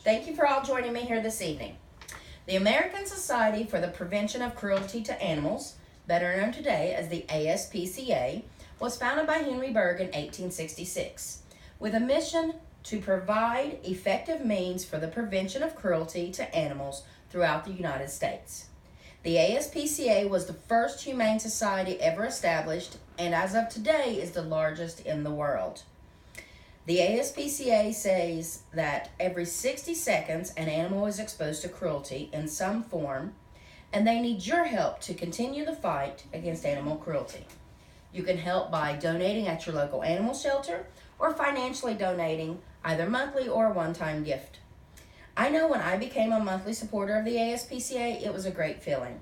Thank you for all joining me here this evening. The American Society for the Prevention of Cruelty to Animals, better known today as the ASPCA, was founded by Henry Bergh in 1866 with a mission to provide effective means for the prevention of cruelty to animals throughout the United States. The ASPCA was the first humane society ever established and as of today is the largest in the world. The ASPCA says that every 60 seconds an animal is exposed to cruelty in some form and they need your help to continue the fight against animal cruelty. You can help by donating at your local animal shelter or financially donating either monthly or a one-time gift. I know when I became a monthly supporter of the ASPCA, it was a great feeling.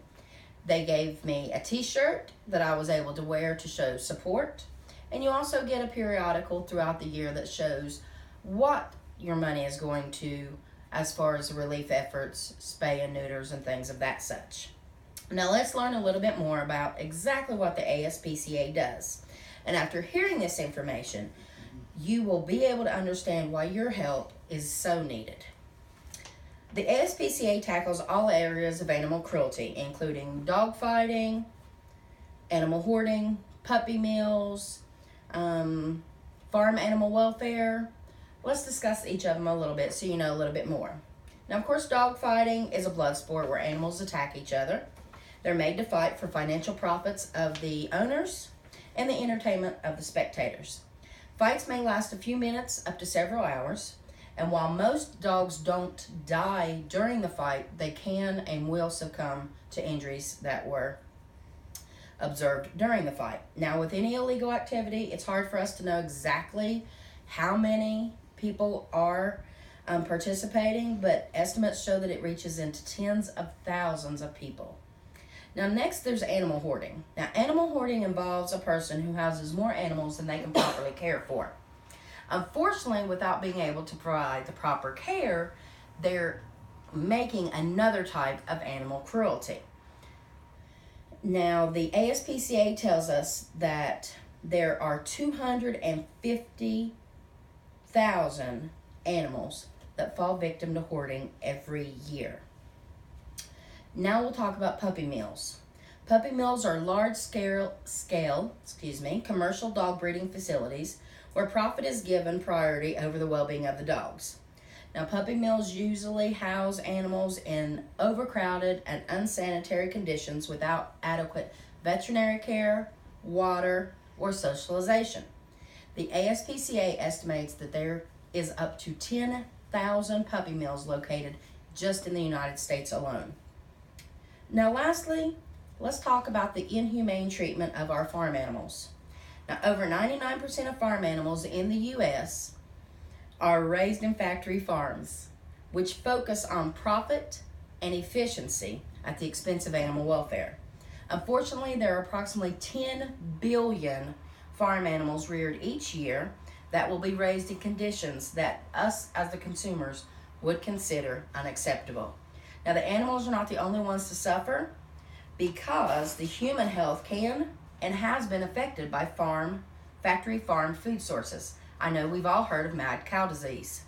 They gave me a t-shirt that I was able to wear to show support, and you also get a periodical throughout the year that shows what your money is going to as far as relief efforts, spay and neuters, and things of that such. Now let's learn a little bit more about exactly what the ASPCA does. And after hearing this information, you will be able to understand why your help is so needed. The ASPCA tackles all areas of animal cruelty, including dog fighting, animal hoarding, puppy mills, farm animal welfare. Let's discuss each of them a little bit so you know a little bit more. Now, of course, dog fighting is a blood sport where animals attack each other. They're made to fight for financial profits of the owners and the entertainment of the spectators. Fights may last a few minutes up to several hours. And while most dogs don't die during the fight, they can and will succumb to injuries that were observed during the fight. Now, with any illegal activity, it's hard for us to know exactly how many people are participating, but estimates show that it reaches into tens of thousands of people. Now, next, there's animal hoarding. Now, animal hoarding involves a person who houses more animals than they can properly care for. Unfortunately, without being able to provide the proper care, they're making another type of animal cruelty. Now, the ASPCA tells us that there are 250,000 animals that fall victim to hoarding every year. Now we'll talk about puppy mills. Puppy mills are large-scale commercial dog breeding facilities where profit is given priority over the well-being of the dogs. Now, puppy mills usually house animals in overcrowded and unsanitary conditions without adequate veterinary care, water, or socialization. The ASPCA estimates that there is up to 10,000 puppy mills located just in the United States alone. Now, lastly, let's talk about the inhumane treatment of our farm animals. Now, over 99% of farm animals in the U.S. are raised in factory farms, which focus on profit and efficiency at the expense of animal welfare. Unfortunately, there are approximately 10 billion farm animals reared each year that will be raised in conditions that us as the consumers would consider unacceptable. Now, the animals are not the only ones to suffer because the human health can and has been affected by factory farmed food sources. I know we've all heard of mad cow disease.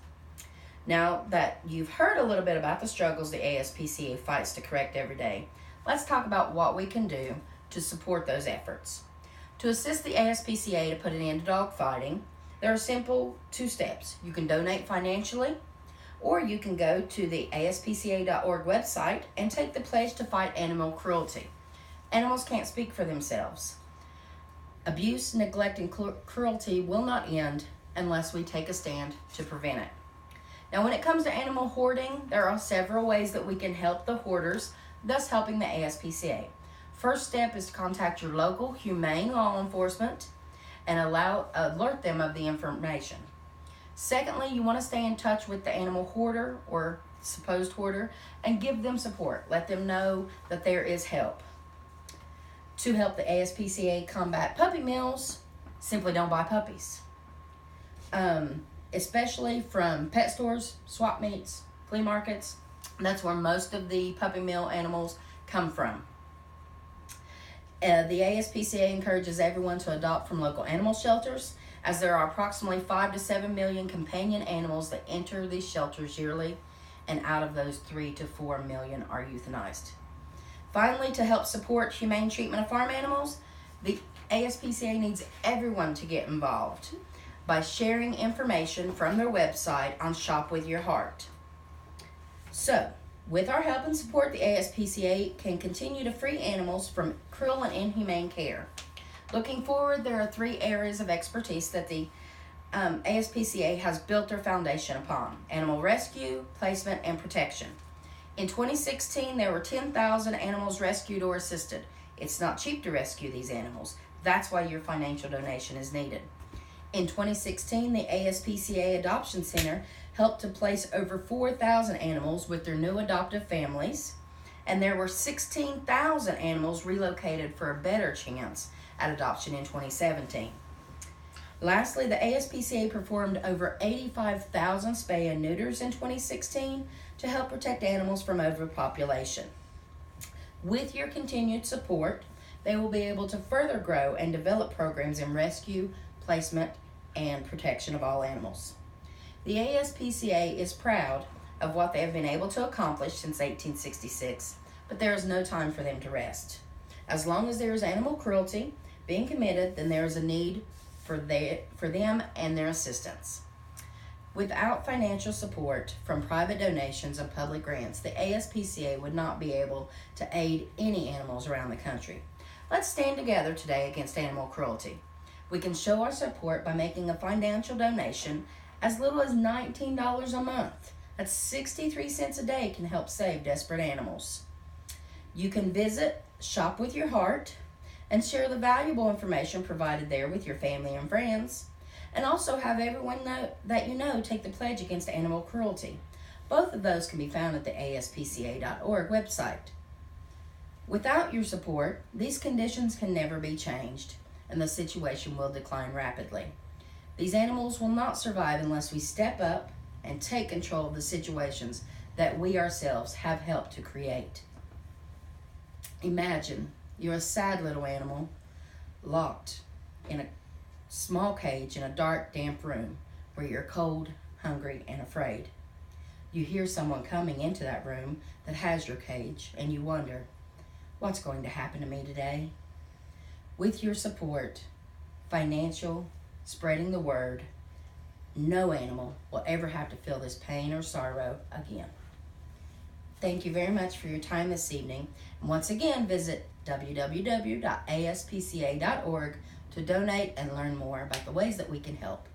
Now that you've heard a little bit about the struggles the ASPCA fights to correct every day, let's talk about what we can do to support those efforts. To assist the ASPCA to put an end to dog fighting, there are simple 2 steps. You can donate financially, or you can go to the ASPCA.org website and take the pledge to fight animal cruelty. Animals can't speak for themselves. Abuse, neglect, and cruelty will not end unless we take a stand to prevent it. Now, when it comes to animal hoarding, there are several ways that we can help the hoarders, thus helping the ASPCA. First step is to contact your local humane law enforcement and alert them of the information. Secondly, you want to stay in touch with the animal hoarder or supposed hoarder and give them support. Let them know that there is help. To help the ASPCA combat puppy mills, simply don't buy puppies. Especially from pet stores, swap meets, flea markets. That's where most of the puppy mill animals come from. The ASPCA encourages everyone to adopt from local animal shelters, as there are approximately 5 to 7 million companion animals that enter these shelters yearly, and out of those 3 to 4 million are euthanized. Finally, to help support humane treatment of farm animals, the ASPCA needs everyone to get involved by sharing information from their website on Shop With Your Heart. So, with our help and support, the ASPCA can continue to free animals from cruel and inhumane care. Looking forward, there are 3 areas of expertise that the ASPCA has built their foundation upon: animal rescue, placement, and protection. In 2016, there were 10,000 animals rescued or assisted. It's not cheap to rescue these animals. That's why your financial donation is needed. In 2016, the ASPCA Adoption Center helped to place over 4,000 animals with their new adoptive families, and there were 16,000 animals relocated for a better chance at adoption in 2017. Lastly, the ASPCA performed over 85,000 spay and neuters in 2016 to help protect animals from overpopulation. With your continued support, they will be able to further grow and develop programs in rescue, placement, and protection of all animals. The ASPCA is proud of what they have been able to accomplish since 1866, but there is no time for them to rest. As long as there is animal cruelty being committed, then there is a need for them and their assistance. Without financial support from private donations and public grants, the ASPCA would not be able to aid any animals around the country. Let's stand together today against animal cruelty. We can show our support by making a financial donation as little as $19 a month. That's 63 cents a day can help save desperate animals. You can visit Shop With Your Heart and share the valuable information provided there with your family and friends, and also have everyone that you know take the pledge against animal cruelty. Both of those can be found at the ASPCA.org website. Without your support, these conditions can never be changed, and the situation will decline rapidly. These animals will not survive unless we step up and take control of the situations that we ourselves have helped to create. Imagine you're a sad little animal locked in a small cage in a dark, damp room where you're cold, hungry, and afraid. You hear someone coming into that room that has your cage, and you wonder, what's going to happen to me today? With your support, financial, spreading the word, no animal will ever have to feel this pain or sorrow again. Thank you very much for your time this evening. And once again, visit www.aspca.org to donate and learn more about the ways that we can help.